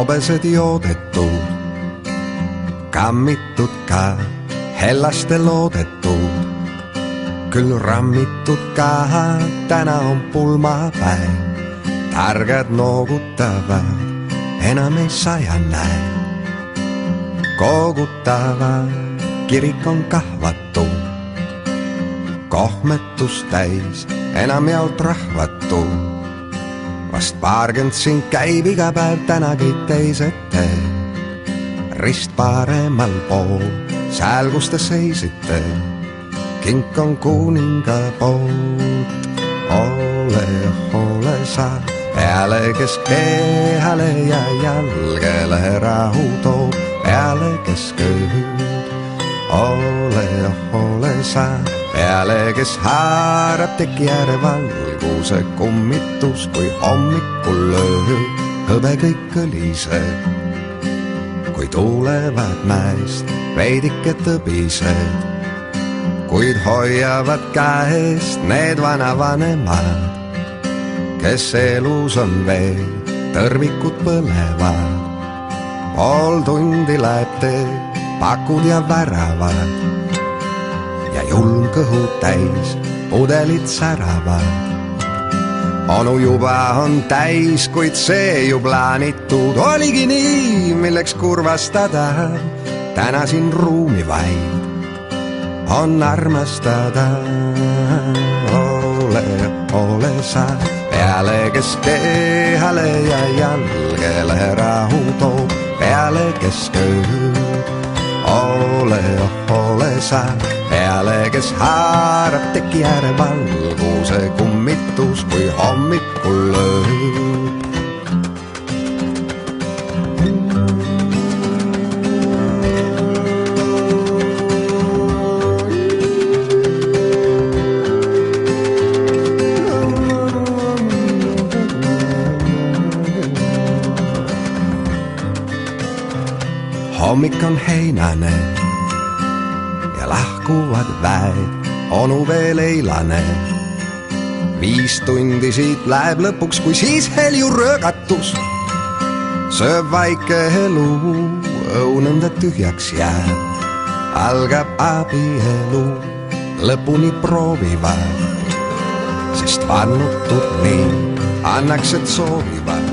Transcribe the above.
Obesed joodetud, kammitud ka, hellaste loodetud, küll rammitud ka, täna on pulmapäev, targad noogutavad, enam ei saja näe. Koogutavad, kirik on kahvatu, kohmetus täis, enam jaolt rahvatu. Vast paarkümmend siin käib iga päev, täna kõik teised teed. Rist paremal pool, sääl kus te seisite, kink on kuninga poolt. Ole sa peale, kes kehale ja jalgele rahu toob, peale kes kööd. Ole sa peale, kes haarab teki ääre valguse kummitus, kui hommikul lööb hõbe kõik kõlised. Kui tulevad mäest veidike tõbised, kuid hoiavad käest need vanavanemad, kes elus on veel tõrvikud põlevad. Pool tundi läheb tee, pakud ja väravad ja julm kõhu täis, pudelid säravad. Onu juba on täis, kuid see ju plaanitud oligi nii, milleks kurvastada. Täna siin ruumi vaid on armastada. Ole sa peale, kes kehale ja jalgele rahu toob, peale kes kööd. Ole sa peale, kes haarab teki ääre valguse kummitus, kui hommikul lööb. Hommik on heinane ja lahkuvad väed, onu veel eilane. 5 tundi siit läheb lõpuks, kui siis helju röögatus sööb vaike elu, õunõnda tühjaks jääb. Algab abielu, lõpuni proovivad, sest vannutud nii annaks, et soovivad.